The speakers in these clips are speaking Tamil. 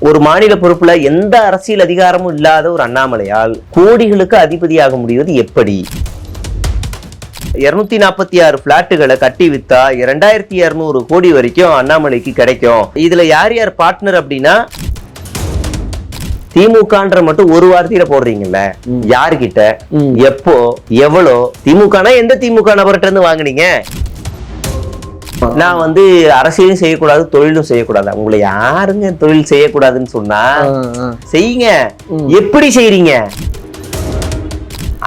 ஒரு மாநில பொறுப்புல எந்த அரசியல் அதிகாரமும் இல்லாத ஒரு அண்ணாமலையால் கோடிகளுக்கு அதிபதியாக முடிவது எப்படி? 246 பிளாட்டுகளை கட்டி வித்தா 2200 கோடி வரைக்கும் அண்ணாமலைக்கு கிடைக்கும். இதுல யார் யார் பார்ட்னர் அப்படின்னா திமுகன்ற மட்டும் ஒரு வார்த்தையில போடுறீங்கல்ல, யாருகிட்ட, எப்போ, எவ்வளோ? திமுகனா எந்த திமுக நபர்கிட்ட இருந்து வாங்குனீங்க? நான் வந்து அரசியலும் செய்யக்கூடாது, தொழிலும் செய்யக்கூடாது. உங்களை யாருங்க தொழில் செய்யக்கூடாதுன்னு சொன்னா செய்யுங்க. எப்படி செய்யறீங்க?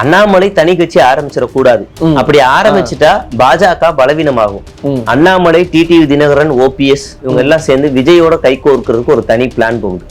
அண்ணாமலை தனி கட்சி ஆரம்பிச்சிடக்கூடாது. அப்படி ஆரம்பிச்சுட்டா பாஜக பலவீனமாகும். அண்ணாமலை, டிடிவி தினகரன், ஓபிஎஸ் இவங்க எல்லாம் சேர்ந்து விஜயோட கை கோர்க்கிறதுக்கு ஒரு தனி பிளான் போகுது.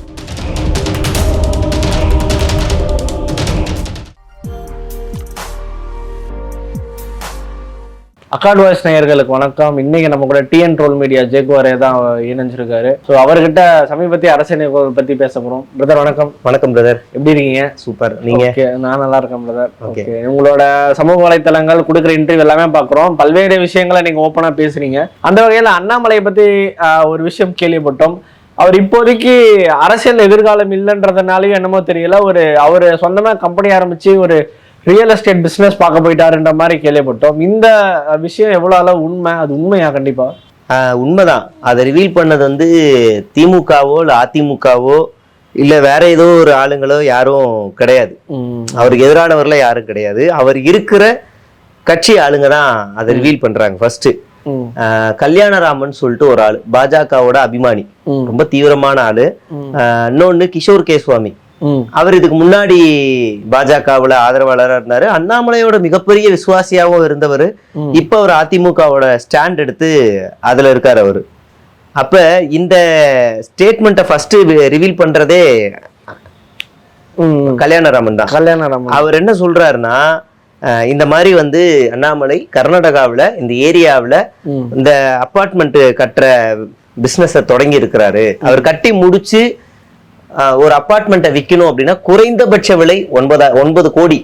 அக்காட் வாய்ஸ் நேயர்களுக்கு வணக்கம். இன்னைக்கு நம்ம கூட டிஎன் ட்ரோல் மீடியா ஜேகுவாரே தான் இணைஞ்சிருக்காரு. ஸோ அவர்கிட்ட சமீபத்திய அரசியல் பத்தி பேச போறோம். பிரதர் வணக்கம். வணக்கம் பிரதர், எப்படி இருக்கீங்க? சூப்பர். நீங்க? நான் நல்லா இருக்கேன் பிரதர். ஓகே, உங்களோட சமூக வலைத்தளங்கள் கொடுக்குற இன்டர்வியூ எல்லாமே பாக்குறோம். பல்வேறு விஷயங்களை நீங்க ஓப்பனா பேசுறீங்க. அந்த வகையில அண்ணாமலையை பத்தி ஒரு விஷயம் கேள்விப்பட்டோம். அவர் இப்போதைக்கு அரசியல் எதிர்காலம் இல்லைன்றதுனாலயும் என்னமோ தெரியல, அவரு சொந்தமா கம்பெனி ஆரம்பிச்சு ஒரு ரியல் எஸ்டேட் பிசினஸ் பார்க்க போயிட்டாருன்ற மாதிரி கேள்விப்பட்டோம். இந்த விஷயம் எவ்வளவு அளவு உண்மை? அது உண்மையா? கண்டிப்பா உண்மைதான். அதை ரிவீல் பண்ணது வந்து திமுகவோ இல்ல அதிமுகவோ இல்ல வேற ஏதோ ஒரு ஆளுங்களோ யாரும் கிடையாது. அவருக்கு எதிரானவர்ல யாரும் கிடையாது. அவர் இருக்கிற கட்சி ஆளுங்க தான் அதை ரிவீல் பண்றாங்க. ஃபர்ஸ்ட் கல்யாணராமன் சொல்லிட்டு ஒரு ஆளு, பாஜகவோட அபிமானி, ரொம்ப தீவிரமான ஆளு. இன்னொன்னு கிஷோர் கேஸ்வாமி, அவர் இதுக்கு முன்னாடி பாஜகவுல ஆதரவாளராக இருந்தாரு. அண்ணாமலையோட மிகப்பெரிய விசுவாசியாவும் இருந்தவர். இப்ப அவர் அதிமுகவோட ஸ்டாண்ட் எடுத்து அதுல இருக்காரு அவரு. அப்ப இந்த ஸ்டேட்மெண்ட்டை ஃபர்ஸ்ட் ரிவீல் பண்றதே கல்யாணராமன் தான். கல்யாணராமன் அவர் என்ன சொல்றாருன்னா, இந்த மாதிரி வந்து அண்ணாமலை கர்நாடகாவில் இந்த ஏரியாவில் இந்த அப்பார்ட்மெண்ட் கட்டுற பிசினஸை தொடங்கி இருக்கிறாரு. அவர் கட்டி முடிச்சு ஒரு அபார்ட்மெண்ட்டை விற்கணும் அப்படின்னா குறைந்தபட்ச விலை 9 கோடி.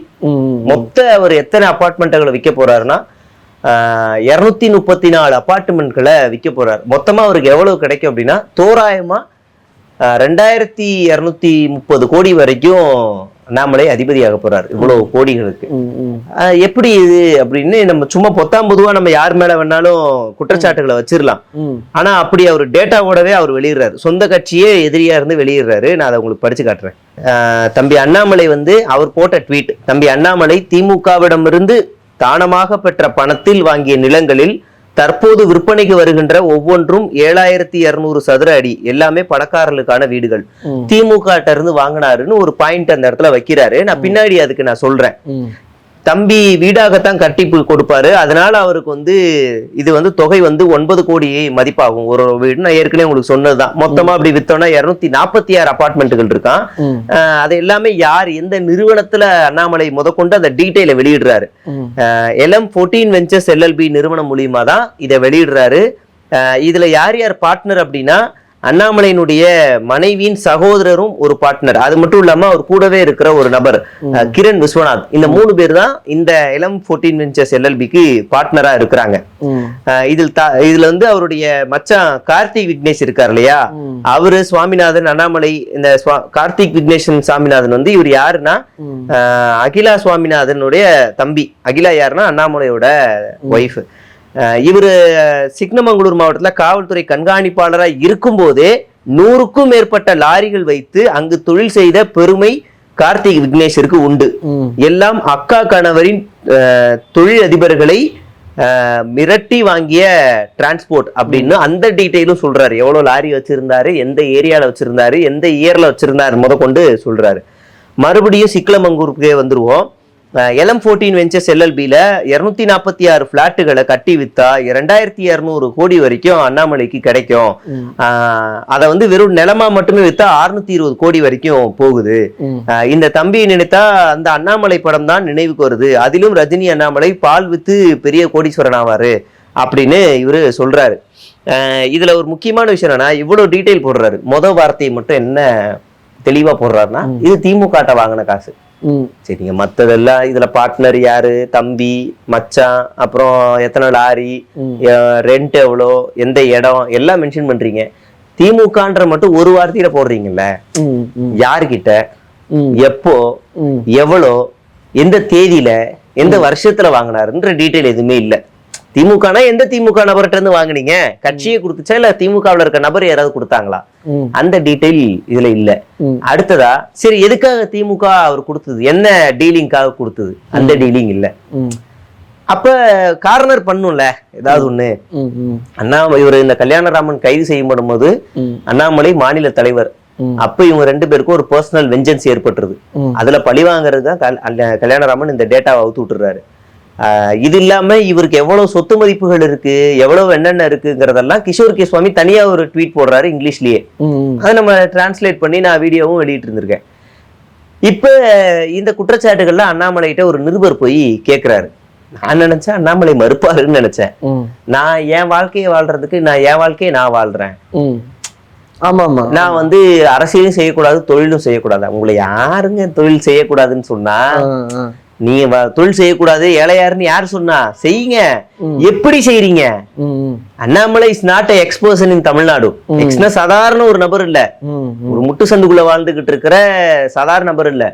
மொத்த அவர் எத்தனை அபார்ட்மெண்ட்டுகளை விற்க போறாருன்னா 234 அபார்ட்மெண்ட்களை விற்க போறாரு. மொத்தமா அவருக்கு எவ்வளவு கிடைக்கும் அப்படின்னா தோராயமா 2230 கோடி வரைக்கும் அண்ணாமலை அதிபதியாக போறாரு. இவ்வளவு கோடிகளுக்கு எப்படி இது அப்படின்னு நம்ம சும்மா பொத்தாம்பதுவா நம்ம யார் மேல வேணாலும் குற்றச்சாட்டுகளை வச்சிடலாம். ஆனா அப்படி அவர் டேட்டாவோடவே அவர் வெளியிடுறாரு. சொந்த கட்சியே எதிரியா இருந்து வெளியிடுறாரு. நான் அதை உங்களுக்கு படிச்சு காட்டுறேன். தம்பி அண்ணாமலை வந்து அவர் போட்ட ட்வீட். தம்பி அண்ணாமலை திமுகவிடமிருந்து தானமாக பெற்ற பணத்தில் வாங்கிய நிலங்களில் தற்போது விற்பனைக்கு வருகின்ற ஒவ்வொன்றும் 7200 சதுர அடி, எல்லாமே பணக்காரர்களுக்கான வீடுகள். திமுக இருந்து வாங்கினாருன்னு ஒரு பாயிண்ட் அந்த இடத்துல வைக்கிறாரு. நான் பின்னாடி அதுக்கு நான் சொல்றேன். தம்பி வீடாகத்தான் கட்டி கொடுப்பாரு. அதனால அவருக்கு வந்து இது வந்து தொகை வந்து 9 கோடி மதிப்பாகும் ஒரு வீடு. நான் ஏற்கனவே உங்களுக்கு சொன்னதுதான். மொத்தமா அப்படி வித்தோம்னா 246 அபார்ட்மெண்ட்டுகள் இருக்கான். அது எல்லாமே யார் எந்த நிறுவனத்துல அண்ணாமலை முதற்கொண்டு அந்த டீட்டெயில வெளியிடுறாரு. LM14 வெஞ்சர்ஸ் LLB நிறுவனம் மூலியமா தான் இதை வெளியிடுறாரு. இதுல யார் யார் பார்ட்னர் அப்படின்னா அண்ணாமலையினுடைய மனைவியின் சகோதரரும் ஒரு பார்ட்னர். அது மட்டும் இல்லாம அவர் கூடவே இருக்கிற ஒரு நபர் கிரண் விஸ்வநாத். இந்த 3 பேர் தான் இந்த LM14 வெஞ்சர்ஸ் LLBக்கு பார்ட்னரா இருக்கிறாங்க. இதுல வந்து அவருடைய மச்சான் கார்த்திக் விக்னேஷ் இருக்கார் இல்லையா, அவரு சுவாமிநாதன், அண்ணாமலை. இந்த கார்த்திக் விக்னேஷன் சாமிநாதன் வந்து இவர் யாருன்னா அகிலா சுவாமிநாதனுடைய தம்பி. அகிலா யாருன்னா அண்ணாமலையோட ஒய்ஃப். இவரு சிக்னமங்களூர் மாவட்டத்துல காவல்துறை கண்காணிப்பாளராக இருக்கும் போதே 100க்கும் மேற்பட்ட லாரிகள் வைத்து அங்கு தொழில் செய்த பெருமை கார்த்திக் விக்னேஷருக்கு உண்டு. எல்லாம் அக்கா கணவரின் தொழில் அதிபர்களை மிரட்டி வாங்கிய டிரான்ஸ்போர்ட் அப்படின்னு அந்த டீட்டெயிலும் சொல்றாரு. எவ்வளவு லாரி வச்சிருந்தாரு, எந்த ஏரியால வச்சிருந்தாரு, எந்த இயர்ல வச்சிருந்தாரு முதற்கொண்டு சொல்றாரு. மறுபடியும் சிக்லமங்கூருக்கு வந்துருவோம். LM14 வெஞ்சர்ஸ் LLBல 246 பிளாட்டுகளை கட்டி வித்தா 2200 கோடி வரைக்கும் அண்ணாமலைக்கு கிடைக்கும். அதை வந்து வெறும் நிலமா மட்டுமே வித்தா 620 கோடி வரைக்கும் போகுது. இந்த தம்பியை நினைத்தா அந்த அண்ணாமலை படம் தான் நினைவுக்கு வருது. அதிலும் ரஜினி அண்ணாமலை பால் வித்து பெரிய கோடீஸ்வரன் ஆவாரு அப்படின்னு இவரு சொல்றாரு. இதுல ஒரு முக்கியமான விஷயம் என்னன்னா, இவ்வளவு டீட்டெயில் போடுறாரு. வார்த்தையை மட்டும் என்ன தெளிவா போடுறாருன்னா, இது திமுக வாங்கின காசு. சரிங்க, மத்ததெல்லாம் இதுல பார்ட்னர் யாரு, தம்பி, மச்சான், அப்புறம் எத்தனை லாரி, ரெண்ட் எவ்வளோ, எந்த இடம் எல்லாம் மென்ஷன் பண்றீங்க. திமுகன்ற மட்டும் ஒரு வார்த்தையில போடுறீங்கல்ல, யாருகிட்ட, எப்போ, எவ்வளோ, எந்த தேதியில, எந்த வருஷத்துல வாங்கினாருன்ற டீட்டெயில் எதுவுமே இல்ல. திமுகனா எந்த திமுக நபர்கிட்ட இருந்து வாங்குனீங்க, கட்சியை கொடுத்துச்சா இல்ல திமுகவுல இருக்க நபர் யாராவது கொடுத்தாங்களா, அந்த டீட்டெயில் இதுல இல்ல. அடுத்ததா சரி எதுக்காக திமுக அவர் கொடுத்தது, என்ன டீலிங்காக கொடுத்தது, அந்த டீலிங் இல்ல. அப்ப கார்னர் பண்ணும்ல ஏதாவது ஒண்ணு. இவர் இந்த கல்யாணராமன் கைது செய்யப்படும் போது அண்ணாமலை மாநில தலைவர், அப்ப இவங்க 2 பேருக்கும் ஒரு பர்சனல் வெஞ்சன்ஸ் ஏற்பட்டுருது. அதுல பழி வாங்குறது தான் கல்யாணராமன் இந்த டேட்டாவை அவுத்து விட்டுறாரு. இது இல்லாம இவருக்கு எவ்வளவு சொத்து மதிப்புகள் இருக்கு, எவ்வளவு என்னென்ன இருக்குங்கிறதெல்லாம் கிஷோர் கே சுவாமி தனியா ஒரு ட்வீட் போடுறாரு இங்கிலீஷ்லயே. அதை நம்ம டிரான்ஸ்லேட் பண்ணி நான் வீடியோவும் வெளியிட்டு இருந்திருக்கேன். இப்ப இந்த குற்றச்சாட்டுகள்ல அண்ணாமலைகிட்ட ஒரு நிருபர் போய் கேட்கிறாரு. நான் நினைச்சேன் அண்ணாமலை மறுப்பாருன்னு நினைச்சேன். நான் என் வாழ்க்கையை வாழ்றதுக்கு என் வாழ்க்கையை நான் வாழ்றேன். ஆமா ஆமா, நான் வந்து அரசியலும் செய்யக்கூடாது, தொழிலும் செய்யக்கூடாது. உங்களை யாருங்க தொழில் செய்யக்கூடாதுன்னு சொன்னா? நீங்க தொழில் செய்யக்கூடாது, ஏழையாருன்னு யாரு சொன்னா? செய்யுங்க. எப்படி செய்யறீங்க? Annamalai is not X person in Tamil Nadu. எக்ஸ்னா சாதாரண ஒரு நபர் இல்ல, ஒரு முட்டு சந்துக்குள்ள வாழ்ந்துகிட்டு இருக்கிற சாதாரண நபர் இல்ல,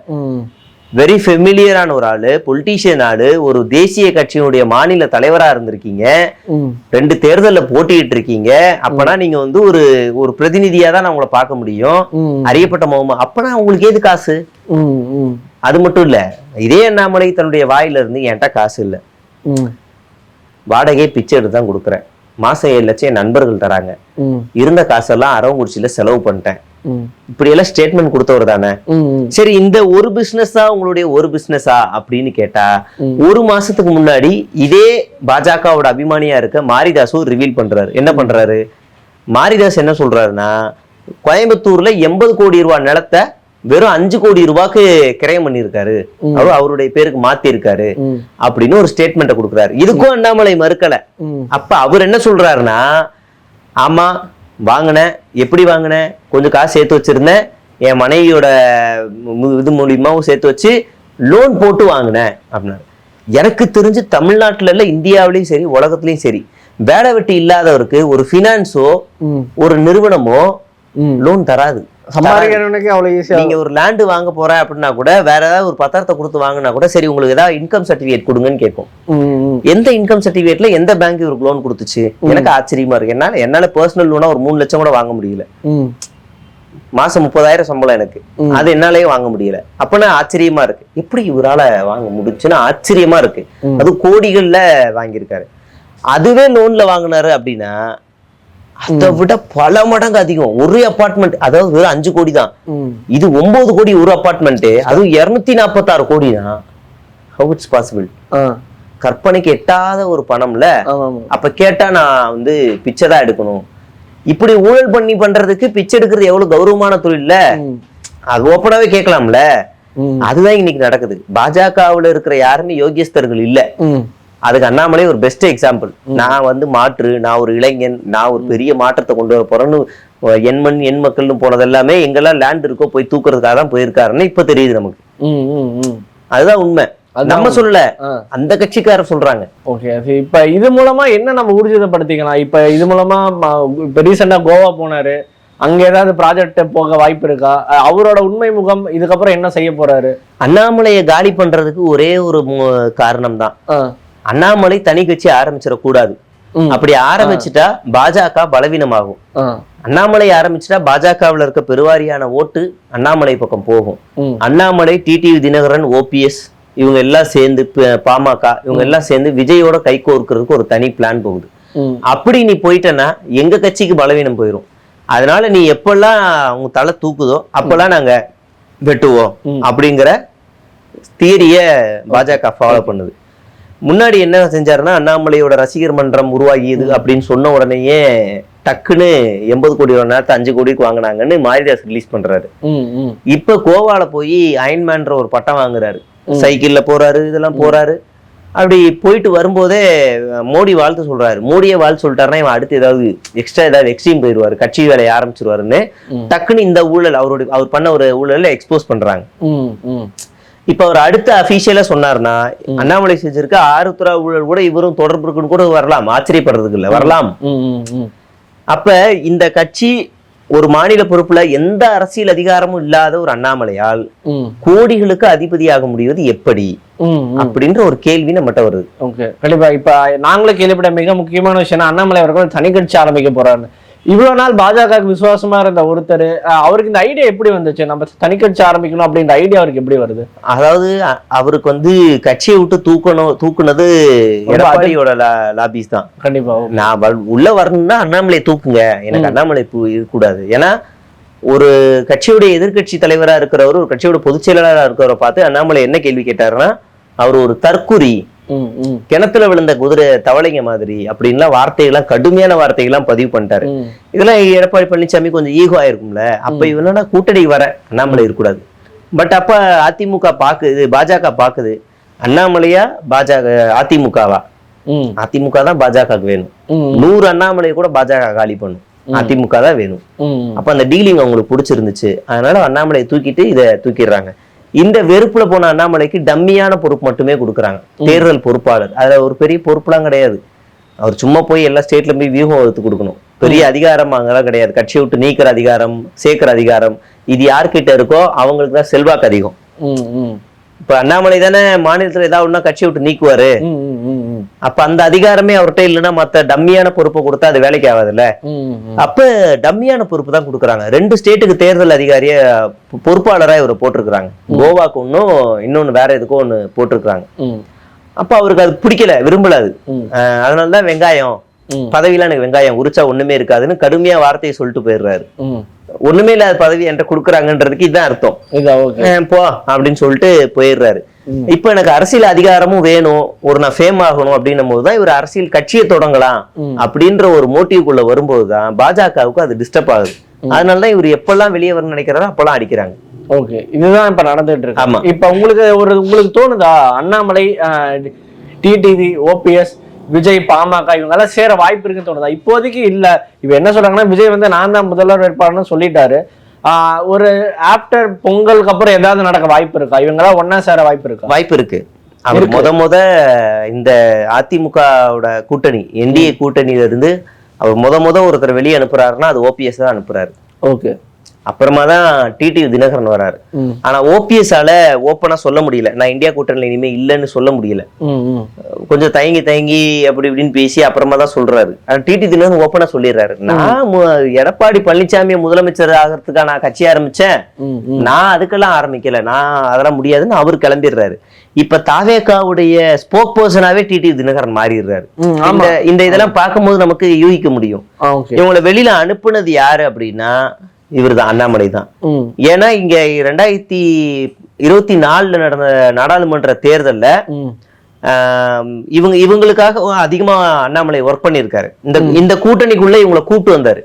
வெரி ஃபெமிலியரான ஒரு ஆளு, பொலிட்டீஷியன் ஆளு, ஒரு தேசிய கட்சியினுடைய மாநில தலைவரா இருந்திருக்கீங்க, 2 தேர்தல்ல போட்டிட்டு இருக்கீங்க. அப்பனா நீங்க வந்து ஒரு பிரதிநிதியா தான் நான் உங்களை பார்க்க முடியும், அறியப்பட்ட முகமா. அப்பனா உங்களுக்கு ஏது காசு? அது மட்டும் இல்ல, இதே அண்ணாமலை தன்னுடைய வாயில இருந்து என்கிட்ட காசு இல்ல, வாடகை பிச்சை எடுத்து தான் கொடுக்குறேன், மாசம் 7 லட்சம் என் நண்பர்கள் தராங்க, இருந்த காசெல்லாம் அரவங்குறிச்சியில செலவு பண்ணிட்டேன், இப்படி எல்லாம் ஸ்டேட்மெண்ட் கொடுத்தவர் தானே. சரி, இந்த ஒரு பிசினஸ் தான் உங்களுடைய ஒரு பிசினஸா அப்படின்னு கேட்டா, 1 மாசத்துக்கு முன்னாடி இதே பாஜகவோட அபிமானியா இருக்க மாரிதாஸும் ரிவீல் பண்றாரு. என்ன பண்றாரு மாரிதாஸ்? என்ன சொல்றாருன்னா, கோயம்புத்தூர்ல 80 கோடி ரூபாய் நிலத்தை வெறும் 5 கோடி ரூபாய்க்கு கிரயம் பண்ணிருக்காரு, அவருடைய பேருக்கு மாத்தி இருக்காரு அப்படின்னு ஒரு ஸ்டேட்மெண்ட் கொடுக்குறாரு. இதுக்கும் அண்ணாமலை மறுக்கல. அப்ப அவர் என்ன சொல்றாருன்னா, ஆமா வாங்கினேன், எப்படி வாங்கினேன், கொஞ்சம் காசு சேர்த்து வச்சிருந்தேன், என் மனைவியோட இது மூலியமாவும் சேர்த்து வச்சு லோன் போட்டு வாங்கினேன் அப்படின்னா. எனக்கு தெரிஞ்சு தமிழ்நாட்டுல இல்ல, இந்தியாவிலயும் சரி உலகத்திலயும் சரி, வேலை வெட்டி இல்லாதவருக்கு ஒரு பினான்ஸோ ஒரு நிறுவனமோ லோன் தராது. நீங்க ஒரு லேண்ட் வாங்க போற அப்படின்னா கூட, வேற ஏதாவது ஒரு பத்திரத்தை கொடுத்து வாங்கினா கூட, சரி உங்களுக்கு ஏதாவது இன்கம் சர்டிபிகேட் கொடுங்கன்னு கேட்கும். எந்த இன்கம் சர்டிபிகேட்ல எந்த பேங்க் இவருக்கு லோன் கொடுத்துச்சு? எனக்கு ஆச்சரியமா இருக்கு. என்னால பர்சனல் லோனா ஒரு 3 லட்சம் கூட வாங்க முடியல, மாசம் 30,000 சம்பளம் எனக்கு, அது என்னாலயே வாங்க முடியல. அப்பனா ஆச்சரியமா இருக்கு, எப்படி இவரால வாங்க முடிச்சுன்னா ஆச்சரியமா இருக்கு. அது கோடிகள்ல வாங்கியிருக்காரு. அதுவே லோன்ல வாங்கினாரு அப்படின்னா அதை விட பல மடங்கு அதிகம். ஒரு அபார்ட்மெண்ட், அதாவது வெறும் 5 கோடி தான், இது 9 கோடி ஒரு அபார்ட்மெண்ட், அதுவும் 246 கோடி தான். How it's possible? கற்பனைக்கு எட்டாத ஒரு பணம்ல. அப்ப கேட்டா நான் வந்து பிச்சை தான் எடுக்கணும். இப்படி ஊழல் பண்றதுக்கு பிச்சை எடுக்கிறது எவ்வளவு கௌரவமான தொழில்ல, அது ஓப்பனாவே கேட்கலாம்ல. அதுதான் இன்னைக்கு நடக்குது. பாஜகவுல இருக்கிற யாருமே யோகியஸ்தர்கள் இல்ல. அதுக்கு அண்ணாமலை ஒரு பெஸ்ட் எக்ஸாம்பிள். நான் வந்து நான் ஒரு இளைஞன், நான் ஒரு பெரிய மாற்றத்தை கொண்டு வர போறேன்னு எண் மக்கள்னு போனது எல்லாமே எங்கெல்லாம் லேண்ட் இருக்கோ போய் தூக்குறதுக்காக தான் போயிருக்காருன்னு இப்ப தெரியுது நமக்கு. அதுதான் உண்மை, நம்ம சொல்லல, அந்த கட்சிக்காரர் சொல்றாங்க. ஓகே, இப்ப இது மூலமா என்ன நம்ம ஊர்ஜிதப்படுத்திக்கலாம்? இப்ப இது மூலமா இப்ப ரீசெண்டா கோவா போனாரு, அங்க ஏதாவது ப்ராஜெக்ட் போக வாய்ப்பு இருக்கா? அவரோட உண்மை முகம் இதுக்கப்புறம் என்ன செய்ய போறாரு? அண்ணாமலையை காலி பண்றதுக்கு ஒரே ஒரு காரணம் தான், அண்ணாமலை தனி கட்சி ஆரம்பிச்சிடக்கூடாது. அப்படி ஆரம்பிச்சுட்டா பாஜக பலவீனமாகும். அண்ணாமலை ஆரம்பிச்சுட்டா பாஜகவில் இருக்க பெருவாரியான ஓட்டு அண்ணாமலை பக்கம் போகும். அண்ணாமலை, டிடிவி தினகரன், ஓபிஎஸ் இவங்க எல்லாம் சேர்ந்து, பாமக இவங்க எல்லாம் சேர்ந்து விஜயோட கை கோர்க்கிறதுக்கு ஒரு தனி பிளான் போகுது. அப்படி நீ போயிட்டனா எங்க கட்சிக்கு பலவீனம் போயிடும். அதனால நீ எப்பெல்லாம் உங்க தலை தூக்குதோ அப்பெல்லாம் நாங்க வெட்டுவோம் அப்படிங்கிற தியரிய பாஜக ஃபாலோ பண்ணுது. முன்னாடி என்ன செஞ்சாருன்னா, அண்ணாமலையோட ரசிகர் மன்றம் உருவாகியது அப்படின்னு சொன்ன உடனேயே டக்குன்னு 80 கோடி நேரத்தை 5 கோடிக்கு வாங்கினாங்கன்னு மாரிதாஸ் ரிலீஸ் பண்றாரு. இப்ப கோவால போய் அயன்மேன்ற ஒரு பட்டம் வாங்குறாரு, சைக்கிள்ல போறாரு, இதெல்லாம் போறாரு. அப்படி போயிட்டு வரும்போதே மோடி வாழ்த்து சொல்றாரு. மோடியே வாழ்த்து சொல்லிட்டாருன்னா இவன் அடுத்து ஏதாவது எக்ஸ்ட்ரா ஏதாவது எக்ஸ்ட்ரீம் போயிடுவாரு, கட்சி வேலையை ஆரம்பிச்சிருவாருன்னு டக்குன்னு இந்த ஊழல், அவர் பண்ண ஒரு ஊழல எக்ஸ்போஸ் பண்றாங்க. இப்ப அவர் அடுத்த அபிஷியலா சொன்னார்னா, அண்ணாமலை செஞ்சிருக்க 6 துறை ஊழல் கூட இவரும் தொடர்பு இருக்குன்னு கூட வரலாம், ஆச்சரியப்படுறதுக்கு இல்ல, வரலாம். அப்ப இந்த கட்சி ஒரு மாநில பொறுப்புல எந்த அரசியல் அதிகாரமும் இல்லாத ஒரு அண்ணாமலையால் கோடிகளுக்கு அதிபதியாக முடிவது எப்படி அப்படின்ற ஒரு கேள்வி நம்மகிட்ட வருது. ஓகே, கண்டிப்பா. இப்ப நாங்களும் கேள்விப்பட்ட மிக முக்கியமான விஷயம், அண்ணாமலை அவர்கள் தனி கட்சி ஆரம்பிக்க போறாரு. இவ்வளவு நாள் பாஜகவுக்கு விசுவாசமா இருந்த ஒருத்தர், அவருக்கு இந்த ஐடியா எப்படி வந்துச்சு, நம்ம தனி கட்சி ஆரம்பிக்கணும் அப்படின்ற ஐடியா அவருக்கு எப்படி வருது? அதாவது அவருக்கு கட்சியை விட்டு தூக்குனது எடப்பாடியோட லாபிஸ் தான். கண்டிப்பா. நான் உள்ள வரணும்னா அண்ணாமலை தூக்குங்க, எனக்கு அண்ணாமலை இருக்கக்கூடாது. ஏன்னா ஒரு கட்சியுடைய எதிர்கட்சி தலைவரா இருக்கிறவர், ஒரு கட்சியோட பொதுச் செயலாளராக இருக்கிறவரை பார்த்து அண்ணாமலை என்ன கேள்வி கேட்டாருன்னா, அவர் ஒரு தற்குறி, கிணத்துல விழுந்த குதிரை தவளைங்க மாதிரி அப்படின்லாம் வார்த்தைகள்லாம், கடுமையான வார்த்தைகள்லாம் பதிவு பண்ணிட்டாரு. இதெல்லாம் எடப்பாடி பழனிசாமி கொஞ்சம் ஈகோ ஆயிருக்கும்ல. அப்ப இவனா கூட்டணிக்கு வர அண்ணாமலை இருக்கக்கூடாது. பட் அப்ப அதிமுக பாக்குது, பாஜக பாக்குது, அண்ணாமலையா பாஜக அதிமுகவா? அதிமுக தான் பாஜகவுக்கு வேணும். 100 அண்ணாமலை கூட பாஜக காலி பண்ணும், அதிமுக தான் வேணும். அப்ப அந்த டீலிங் அவங்களுக்கு பிடிச்சிருந்துச்சு, அதனால அண்ணாமலையை தூக்கிட்டு இதை தூக்கிடுறாங்க. இந்த வெறுப்புல போன அண்ணாமலைக்கு டம்மியான பொறுப்பு மட்டுமே கொடுக்குறாங்க, தேர்தல் பொறுப்பாளர். அதுல ஒரு பெரிய பொறுப்புலாம் கிடையாது. அவர் சும்மா போய் எல்லா ஸ்டேட்ல போய் வியூகம் வகுத்து கொடுக்கணும், பெரிய அதிகாரம் அங்கெல்லாம் கிடையாது. கட்சியை விட்டு நீக்கிற அதிகாரம், சேர்க்கிற அதிகாரம், இது யார்கிட்ட இருக்கோ அவங்களுக்கு தான் செல்வாக்கு அதிகம். இப்ப அண்ணாமலை தானே மாநிலத்துல ஏதாவது ஒண்ணா கட்சியை விட்டு நீக்குவாரு. அப்ப அந்த அதிகாரமே அவர்கிட்ட இல்லைன்னா மத்த டம்மியான பொறுப்பை கொடுத்தா அது வேலைக்கு ஆகாதுல்ல. அப்ப டம்மியான பொறுப்பு தான் கொடுக்குறாங்க. 2 ஸ்டேட்டுக்கு தேர்தல் அதிகாரிய பொறுப்பாளரா இவரை போட்டிருக்கிறாங்க. கோவாக்கு ஒன்னும், இன்னொன்னு வேற எதுக்கும் ஒண்ணு போட்டிருக்கிறாங்க. அப்ப அவருக்கு அது பிடிக்கல, விரும்பல அது. அதனாலதான் வெங்காயம் பதவியில எனக்கு வெங்காயம் உரிச்சா ஒண்ணுமே இருக்காதுன்னு கடுமையா வார்த்தையை சொல்லிட்டு போயிடுறாரு. ஒண்ணுமே இல்லாத பதவி என்கிட்ட கொடுக்குறாங்கன்றதுக்கு இதுதான் அர்த்தம். போ அப்படின்னு சொல்லிட்டு போயிடுறாரு. இப்ப எனக்கு அரசியல் அதிகாரமும் வேணும், ஒரு நான் ஃபேம் ஆகணும் அப்படின்னும் போதுதான் இவர் அரசியல் கட்சியை தொடங்கலாம் அப்படின்ற ஒரு மோட்டிவ்க்குள்ள வரும்போதுதான் பாஜகவுக்கு அது டிஸ்டர்ப் ஆகுது. அதனாலதான் இவர் எப்பெல்லாம் வெளியே வரணும்னு நினைக்கிறாரோ அப்பெல்லாம் அடிக்கிறாங்க. ஓகே, இதுதான் இப்ப நடந்துட்டு இருக்கு. ஆமா, இப்ப உங்களுக்கு தோணுதா அண்ணாமலை, டிடிவி, ஓபிஎஸ், விஜய், பாமக இவங்க எல்லாம் சேர வாய்ப்பு இருக்குன்னு தோணுதா? இப்போதைக்கு இல்ல. இப்ப என்ன சொல்றாங்கன்னா, விஜய் நான் தான் முதல்வர் வேட்பாளர்னு சொல்லிட்டாரு. ஒரு ஆப்டர் பொங்கலுக்கு அப்புறம் ஏதாவது நடக்க வாய்ப்பு இருக்கா? இவங்க எல்லாம் ஒன்னா சேர வாய்ப்பு இருக்கா? வாய்ப்பு இருக்கு. அவர் முத இந்த அதிமுகவோட கூட்டணி, என்டிஏ கூட்டணியில இருந்து அவர் முத ஒருத்தர் வெளியே அனுப்புறாருன்னா அது ஓபிஎஸ் தான் அனுப்புறாரு. ஓகே, அப்புறமா தான் டிடிவி தினகரன் வராரு. ஆனா ஓபிஎஸ் ஆல ஓப்பனா சொல்ல முடியல, நான் இந்தியா கூட்டணியில இனிமே இல்லைன்னு சொல்ல முடியல. கொஞ்சம் தயங்கி அப்படி இப்படின்னு பேசி அப்புறமா தான் சொல்றாரு. ஆனா டிடி தினகரன் ஓப்பனா சொல்லிடுறாரு, நான் எடப்பாடி பழனிசாமியை முதலமைச்சர் ஆகிறதுக்கா நான் கட்சி ஆரம்பிச்சேன், நான் அதுக்கெல்லாம் ஆரம்பிக்கல, நான் அதெல்லாம் முடியாதுன்னு அவர் கிளம்பிடுறாரு. இப்ப தாவேகாவுடைய ஸ்போக் பர்சனாவே டிடி தினகரன் மாறிடுறாரு. இந்த இதெல்லாம் பார்க்கும்போது நமக்கு யூகிக்க முடியும் இவங்களை வெளியில அனுப்புனது யாரு அப்படின்னா இவர்தான், அண்ணாமலை தான். ஏன்னா இங்க 2024 நடந்த நாடாளுமன்ற தேர்தல்ல இவங்களுக்காக அதிகமா அண்ணாமலை ஒர்க் பண்ணிருக்காரு. இந்த கூட்டணிக்குள்ள இவங்களை கூப்பிட்டு வந்தாரு.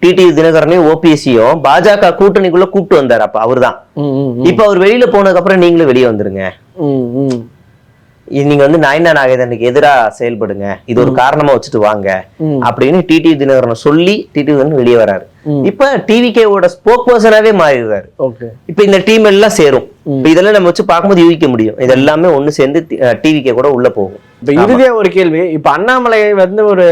டிடிவி தினகரனையும் ஓபிஎஸ்சியும் பாஜக கூட்டணிக்குள்ள கூப்பிட்டு வந்தாரு. அப்ப அவர்தான். இப்ப அவர் வெளியில போனதுக்கு அப்புறம் நீங்களும் வெளியே வந்துருங்க, நீங்க நாயனா நாகேந்திரனுக்கு எதிராக செயல்படுங்க, இது ஒரு காரணமா வச்சுட்டு வாங்க அப்படின்னு டிடிவி தினகரனை சொல்லி டிடிவி தினகரன் வெளியே வராரு. இப்ப டிவிகேவோட ஸ்போக் பர்சனாவே மாறிடுறாரு. இப்ப இந்த டீம் எல்லாம் சேரும். இதெல்லாம் நம்ம வச்சு பார்க்கும்போது யூகிக்க முடியும், இது எல்லாமே ஒண்ணு சேர்ந்து டிவிகே கூட உள்ள போகும். இப்ப இறுதியா ஒரு கேள்வி, இப்ப அண்ணாமலை ஒரு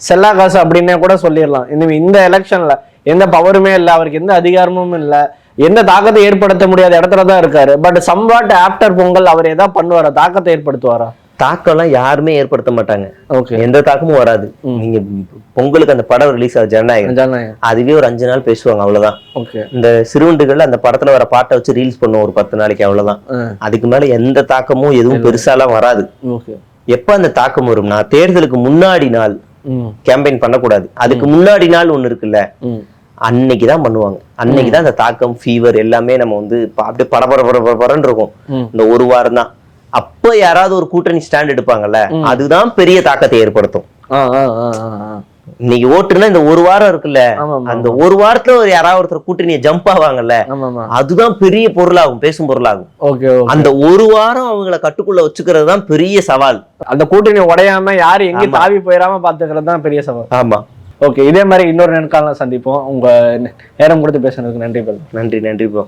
செல்லா காசு அப்படின்னே கூட சொல்லிடலாம். இந்த எலெக்ஷன்ல எந்த பவருமே இல்லை, அவருக்கு எந்த அதிகாரமும் இல்லை, எந்த தாக்கத்தை ஏற்படுத்த முடியாத இடத்துலதான் இருக்காரு. பட் சம்வாட் ஆப்டர் பொங்கல் அவர் ஏதாவது பண்ணுவாரா, தாக்கத்தை ஏற்படுத்துவாரா? தாக்கம் எல்லாம் யாருமே ஏற்படுத்த மாட்டாங்க, எந்த தாக்கமும் வராது. நீங்க பொங்கலுக்கு அந்த படம் ரிலீஸ் ஆகுது ஜனநாயகம், அதுவே ஒரு 5 நாள் பேசுவாங்க, அவ்வளவுதான். இந்த சிறுவண்டுகள்ல அந்த படத்துல வர பாட்டை வச்சு ரீல்ஸ் பண்ணுவோம் ஒரு 10 நாளைக்கு, அவ்வளவுதான். அதுக்கு மேல எந்த தாக்கமும் எதுவும் பெருசாலாம் வராது. எப்ப அந்த தாக்கம் வரும்னா தேர்தலுக்கு முன்னாடி நாள் கேம்பெயின் பண்ணக்கூடாது, அதுக்கு முன்னாடி நாள் ஒண்ணு இருக்குல்ல, அன்னைக்குதான் பண்ணுவாங்க. அன்னைக்குதான் அந்த தாக்கம், ஃபீவர் எல்லாமே நம்ம அப்படியே பரபரன்னு இருக்கும். இந்த ஒரு வாரம் தான். அப்ப யாராவது ஒரு கூட்டணி ஸ்டாண்ட் எடுப்பாங்கல்ல, அதுதான் பெரிய தாக்கத்தை ஏற்படுத்தும். இன்னைக்கு ஓட்டுனா இந்த ஒரு வாரம் இருக்குல்ல, அந்த ஒரு வாரத்துல யாராவது ஒருத்தர் கூட்டணியை ஜம்ப் ஆவாங்கல்ல, அதுதான் பெரிய பொருளாகும், பேசும் பொருளாகும். அந்த ஒரு வாரம் அவங்களை கட்டுக்குள்ள வச்சுக்கிறது தான் பெரிய சவால். அந்த கூட்டணி உடையாம யாரு எங்க தாவி போயிடாம பாத்துக்கிறது தான் பெரிய சவால். ஆமா. ஓகே, இதே மாதிரி இன்னொரு நேர்காணல சந்திப்போம். உங்க நேரம் கொடுத்து பேசுனதுக்கு நன்றி. நன்றி ப்ரோ.